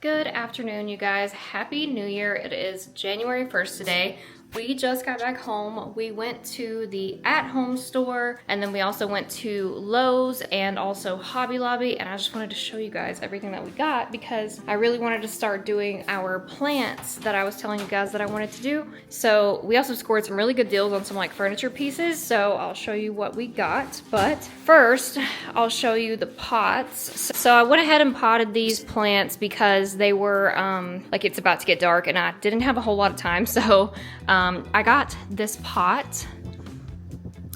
Good afternoon, you guys. Happy New Year. It is January 1st today. We just got back home. We went to the at-home store, and then we also went to Lowe's and also Hobby Lobby, and I just wanted to show you guys everything that we got because I really wanted to start doing our plants that I was telling you guys that I wanted to do. So we also scored some really good deals on some like furniture pieces, so I'll show you what we got. But first, I'll show you the pots. So I went ahead and potted these plants because they were like it's about to get dark and I didn't have a whole lot of time, so I got this pot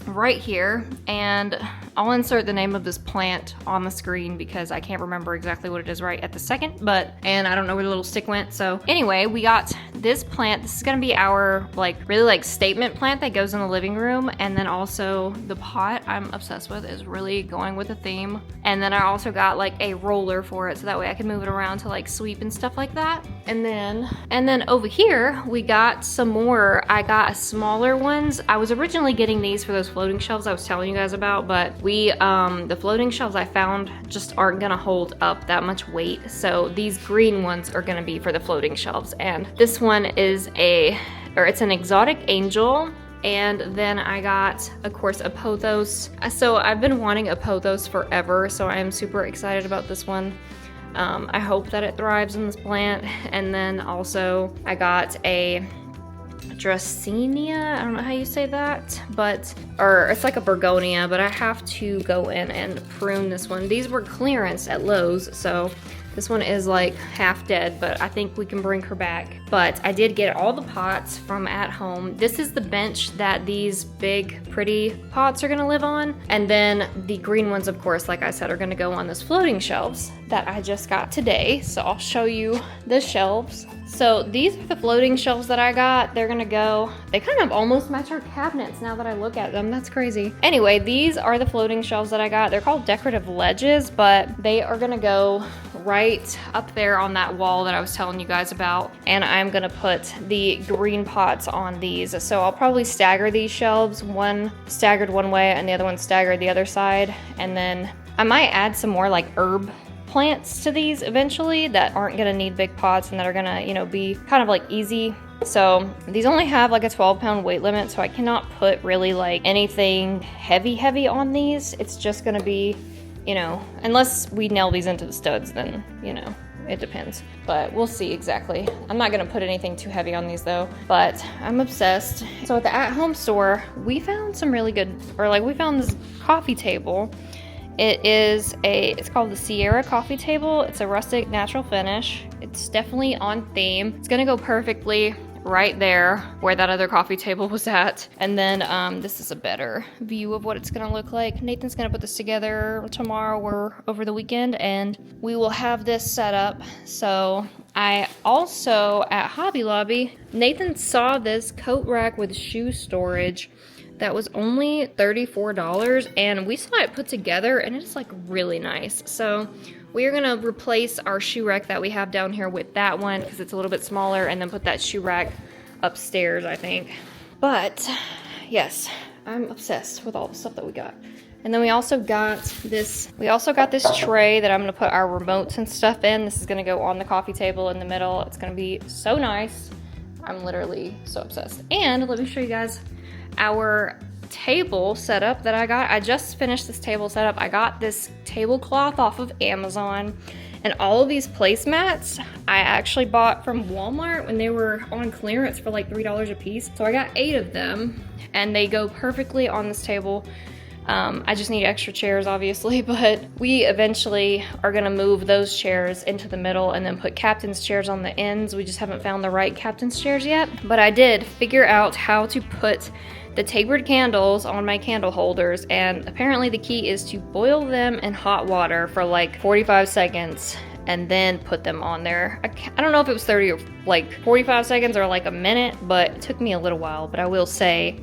right here, and I'll insert the name of this plant on the screen because I can't remember exactly what it is right at the second, and I don't know where the little stick went. So anyway, we got this plant. This is gonna be our really statement plant that goes in the living room, and then also the pot I'm obsessed with is really going with the theme. And then I also got like a roller for it so that way I can move it around to like sweep and stuff like that. And then over here we got some more. I got smaller ones. I was originally getting these for those floating shelves I was telling you guys about, but the floating shelves I found just aren't gonna hold up that much weight. So these green ones are gonna be for the floating shelves. And this one is it's an exotic angel. And then I got, of course, a pothos. So I've been wanting a pothos forever, so I am super excited about this one. I hope that it thrives in this plant. And then also I got a Dracaena, I don't know how you say that, or it's like a Bergonia, but I have to go in and prune this one. These were clearance at Lowe's, so this one is like half dead, but I think we can bring her back. But I did get all the pots from at home. This is the bench that these big, pretty pots are gonna live on. And then the green ones, of course, like I said, are gonna go on those floating shelves that I just got today. So I'll show you the shelves. So these are the floating shelves that I got. They're gonna go, they kind of almost match our cabinets now that I look at them. That's crazy. Anyway, these are the floating shelves that I got. They're called decorative ledges, but they are gonna go right up there on that wall that I was telling you guys about. And I'm gonna put the green pots on these. So I'll probably stagger these shelves, one staggered one way and the other one staggered the other side. And then I might add some more like herb plants to these eventually that aren't gonna need big pots and that are gonna, you know, be kind of like easy. So these only have like a 12-pound weight limit, so I cannot put really like anything heavy on these. It's just gonna be, you know, unless we nail these into the studs, then, you know, it depends. But we'll see exactly. I'm not gonna put anything too heavy on these though, but I'm obsessed. So at the at-home store, we found some really good, we found this coffee table. It's called the Sierra coffee table. It's a rustic natural finish. It's definitely on theme. It's gonna go perfectly right there where that other coffee table was at. And then this is a better view of what it's gonna look like. Nathan's gonna put this together tomorrow or over the weekend, and we will have this set up. So I also, at Hobby Lobby, Nathan saw this coat rack with shoe storage that was only $34, and we saw it put together and it's like really nice. So we are gonna replace our shoe rack that we have down here with that one because it's a little bit smaller, and then put that shoe rack upstairs, I think. But yes, I'm obsessed with all the stuff that we got. And then we also got this tray that I'm gonna put our remotes and stuff in. This is gonna go on the coffee table in the middle. It's gonna be so nice. I'm literally so obsessed. And let me show you guys our table setup that I got. I just finished this table setup. I got this tablecloth off of Amazon, and all of these placemats I actually bought from Walmart when they were on clearance for like $3 a piece. So I got 8 of them, and they go perfectly on this table. I just need extra chairs, obviously, but we eventually are gonna move those chairs into the middle and then put captain's chairs on the ends. We just haven't found the right captain's chairs yet, but I did figure out how to put the tapered candles on my candle holders, and apparently the key is to boil them in hot water for like 45 seconds and then put them on there. I don't know if it was 30 or like 45 seconds or like a minute, but it took me a little while, but I will say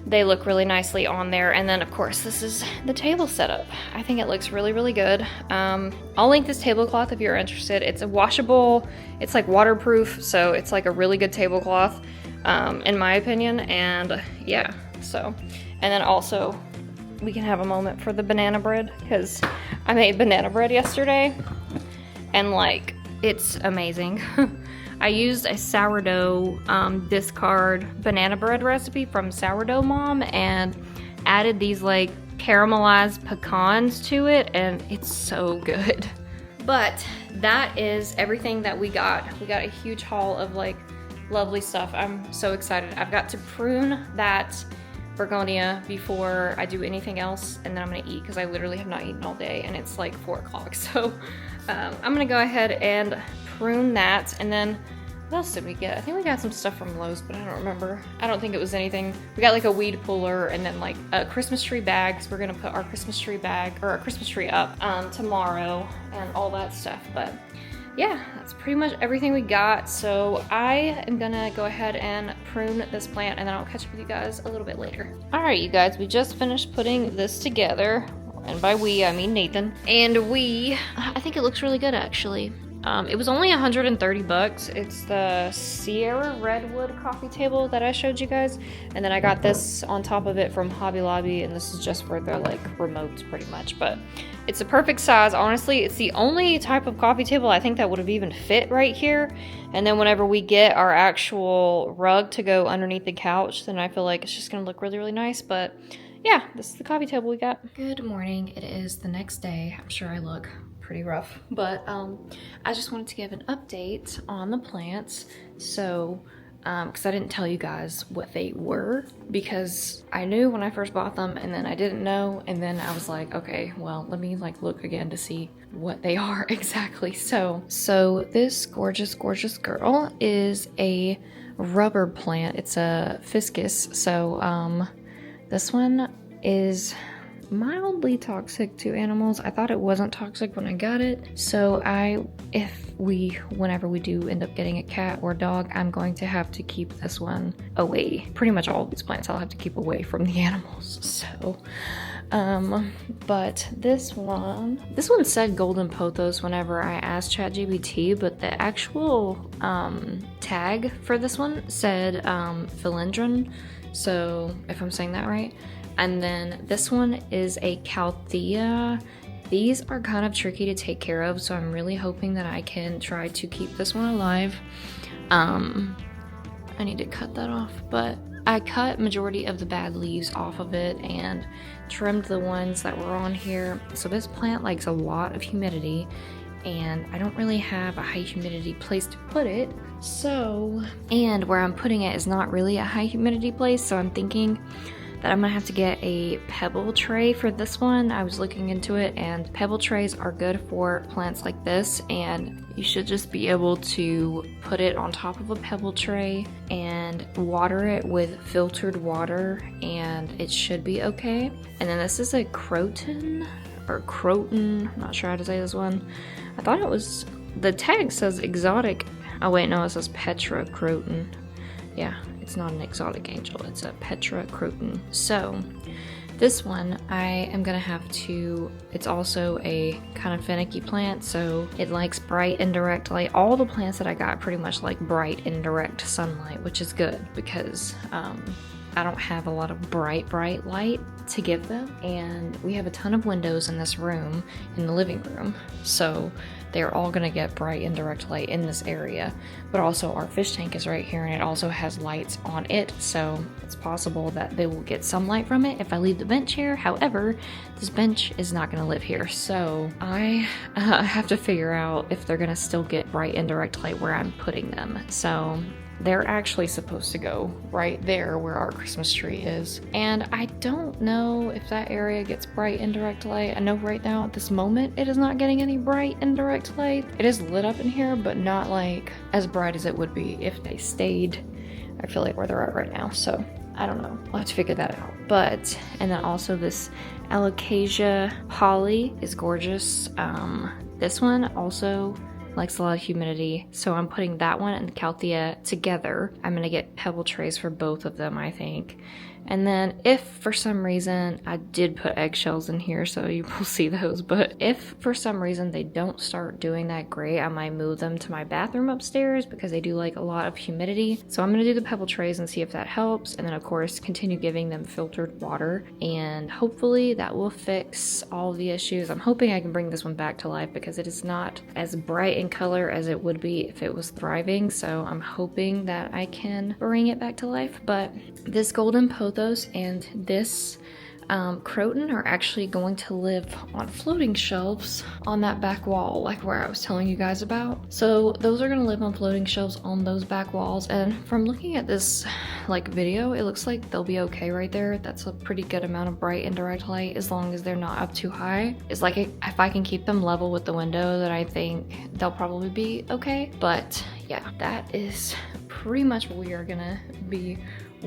they look really nicely on there. And then of course this is the table setup. I think it looks really good. I'll link this tablecloth if you're interested. It's a washable, it's like waterproof, so it's like a really good tablecloth in my opinion. And yeah, so, and then also we can have a moment for the banana bread because I made banana bread yesterday, and like It's amazing. I used a sourdough discard banana bread recipe from Sourdough Mom and added these like caramelized pecans to it, and it's so good. But that is everything that we got. We got a huge haul of like lovely stuff. I'm so excited. I've got to prune that Bergonia before I do anything else, and then I'm gonna eat because I literally have not eaten all day and it's like 4 o'clock. So I'm gonna go ahead and prune that. And then what else did we get? I think we got some stuff from Lowe's, but I don't remember. I don't think it was anything. We got like a weed puller and then like a Christmas tree bag. So we're gonna put our Christmas tree bag or our Christmas tree up tomorrow and all that stuff. But yeah, that's pretty much everything we got. So I am gonna go ahead and prune this plant and then I'll catch up with you guys a little bit later. All right, you guys, we just finished putting this together. And by we, I mean Nathan. And I think it looks really good actually. It was only 130 bucks. It's the Sierra Redwood coffee table that I showed you guys. And then I got this on top of it from Hobby Lobby, and this is just for the like remotes pretty much. But it's a perfect size. Honestly, it's the only type of coffee table I think that would have even fit right here. And then whenever we get our actual rug to go underneath the couch, then I feel like it's just gonna look really, really nice. But yeah, this is the coffee table we got. Good morning. It is the next day. I'm sure I look pretty rough, but I just wanted to give an update on the plants. So because I didn't tell you guys what they were, because I knew when I first bought them and then I didn't know, and then I was like, okay, well, let me like look again to see what they are exactly. So this gorgeous girl is a rubber plant. It's a fiscus. So this one is mildly toxic to animals. I thought it wasn't toxic when I got it. So whenever we do end up getting a cat or a dog, I'm going to have to keep this one away. Pretty much all of these plants I'll have to keep away from the animals. So, but this one said golden pothos whenever I asked ChatGPT, but the actual tag for this one said philodendron. So if I'm saying that right. And then this one is a Calthea. These are kind of tricky to take care of, so I'm really hoping that I can try to keep this one alive. I need to cut that off, but I cut majority of the bad leaves off of it and trimmed the ones that were on here. So this plant likes a lot of humidity, and I don't really have a high humidity place to put it. So, and where I'm putting it is not really a high humidity place, so I'm thinking that I'm gonna have to get a pebble tray for this one. I was looking into it, and pebble trays are good for plants like this, and you should just be able to put it on top of a pebble tray and water it with filtered water, and it should be okay. And then this is a croton, I'm not sure how to say this one. I thought it was, the tag says exotic. Oh wait, no, it says Petra croton. Yeah, it's not an exotic angel, it's a Petra croton. So this one I am gonna have to, it's also a kind of finicky plant, so it likes bright and direct light. All the plants that I got pretty much like bright and direct sunlight, which is good because I don't have a lot of bright light to give them, and we have a ton of windows in this room, in the living room, so they're all gonna get bright and direct light in this area. But also our fish tank is right here, and it also has lights on it, so it's possible that they will get some light from it if I leave the bench here. However, this bench is not gonna live here, so I have to figure out if they're gonna still get bright and direct light where I'm putting them. So they're actually supposed to go right there where our Christmas tree is. And I don't know if that area gets bright and direct light. I know right now at this moment it is not getting any bright and direct light. It is lit up in here, but not like as bright as it would be if they stayed, I feel like, where they're at right now. So I don't know, we'll have to figure that out. But, and then also this Alocasia holly is gorgeous. This one also likes a lot of humidity, so I'm putting that one and the Calthea together. I'm gonna get pebble trays for both of them, I think. And then if for some reason, I did put eggshells in here, so you will see those, but if for some reason they don't start doing that great, I might move them to my bathroom upstairs because they do like a lot of humidity. So I'm gonna do the pebble trays and see if that helps. And then of course, continue giving them filtered water, and hopefully that will fix all the issues. I'm hoping I can bring this one back to life because it is not as bright in color as it would be if it was thriving. So I'm hoping that I can bring it back to life. But this golden pothos and this croton are actually going to live on floating shelves on that back wall, like where I was telling you guys about. So those are going to live on floating shelves on those back walls, and from looking at this like video, it looks like they'll be okay right there. That's a pretty good amount of bright indirect light as long as they're not up too high. It's like if I can keep them level with the window, then I think they'll probably be okay. But yeah, that is pretty much what we are gonna be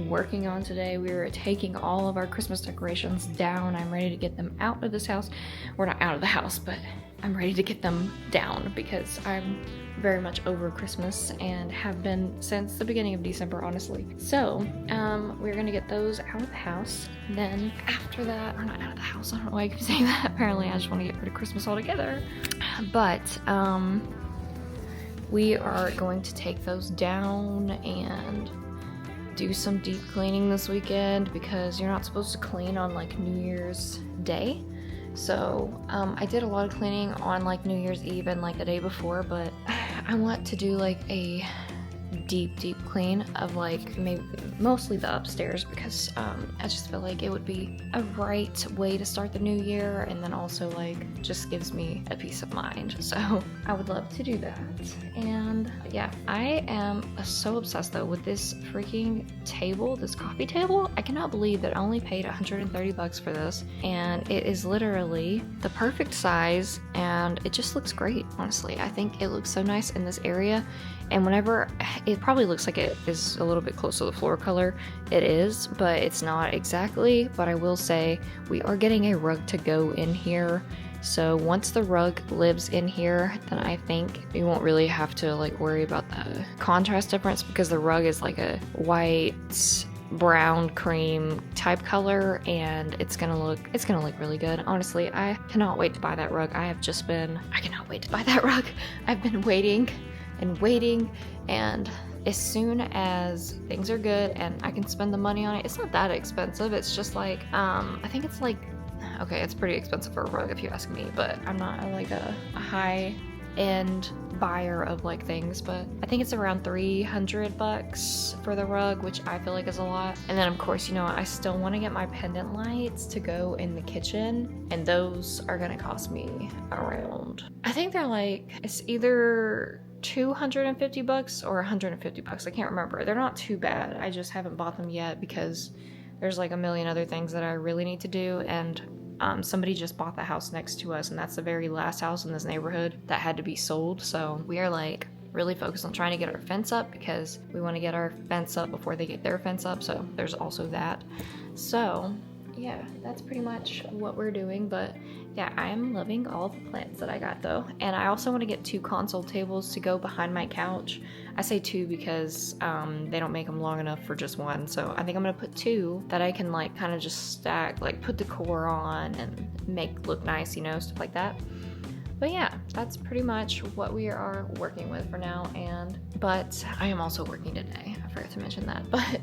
working on today. We are taking all of our Christmas decorations down. I'm ready to get them out of this house. We're not out of the house, but I'm ready to get them down because I'm very much over Christmas and have been since the beginning of December, honestly. So we're gonna get those out of the house. Then after that, or not out of the house, I don't know why I keep saying that. Apparently I just want to get rid of Christmas altogether. But we are going to take those down and do some deep cleaning this weekend because you're not supposed to clean on like New Year's Day. So I did a lot of cleaning on like New Year's Eve and like the day before, but I want to do like a deep clean of like maybe mostly the upstairs because I just feel like it would be a right way to start the new year, and then also like just gives me a peace of mind. So I would love to do that. And yeah, I am so obsessed though with this freaking table, this coffee table. I cannot believe that I only paid 130 bucks for this, and it is literally the perfect size and it just looks great. Honestly, I think it looks so nice in this area. And whenever, it probably looks like it is a little bit close to the floor color. It is, but it's not exactly. But I will say we are getting a rug to go in here. So once the rug lives in here, then I think we won't really have to like worry about the contrast difference because the rug is like a white, brown cream type color, and it's gonna look really good. Honestly, I cannot wait to buy that rug. I cannot wait to buy that rug. I've been waiting, and as soon as things are good and I can spend the money on it, it's not that expensive. It's just like I think it's like, okay, it's pretty expensive for a rug if you ask me, but I'm not like a high end buyer of like things, but I think it's around 300 bucks for the rug, which I feel like is a lot. And then of course, you know, I still want to get my pendant lights to go in the kitchen, and those are gonna cost me around, I think they're like, it's either 250 bucks or 150 bucks. I can't remember. They're not too bad. I just haven't bought them yet because there's like a million other things that I really need to do, and somebody just bought the house next to us, and that's the very last house in this neighborhood that had to be sold. So we are like really focused on trying to get our fence up because we want to get our fence up before they get their fence up. So there's also that. So yeah, that's pretty much what we're doing. But yeah, I am loving all the plants that I got though. And I also want to get 2 console tables to go behind my couch. I say 2 because they don't make them long enough for just one. So I think I'm gonna put 2 that I can like kind of just stack, like put decor on and make look nice, you know, stuff like that. But yeah, that's pretty much what we are working with for now. But I am also working today. I forgot to mention that. But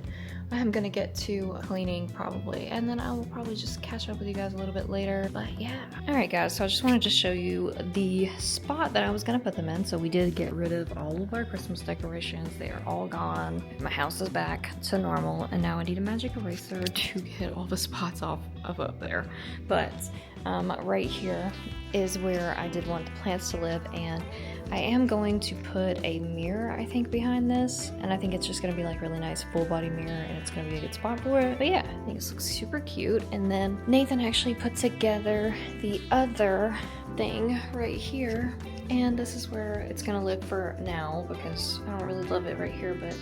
I'm gonna get to cleaning probably, and then I will probably just catch up with you guys a little bit later. But yeah. Alright guys, so I just wanted to show you the spot that I was gonna put them in. So we did get rid of all of our Christmas decorations. They are all gone. My house is back to normal, and now I need a magic eraser to get all the spots off of up there. But right here is where I did want the plants to live, and I am going to put a mirror, I think, behind this, and I think it's just gonna be like really nice full body mirror, and it's gonna be a good spot for it. But yeah, I think this looks super cute. And then Nathan actually put together the other thing right here, and this is where it's gonna live for now because I don't really love it right here, but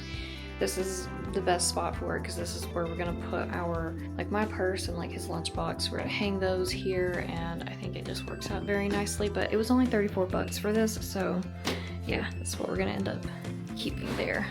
this is the best spot for it because this is where we're gonna put our, like my purse and like his lunchbox. We're gonna hang those here, and I think it just works out very nicely. But it was only 34 bucks for this, so yeah, that's what we're gonna end up keeping there.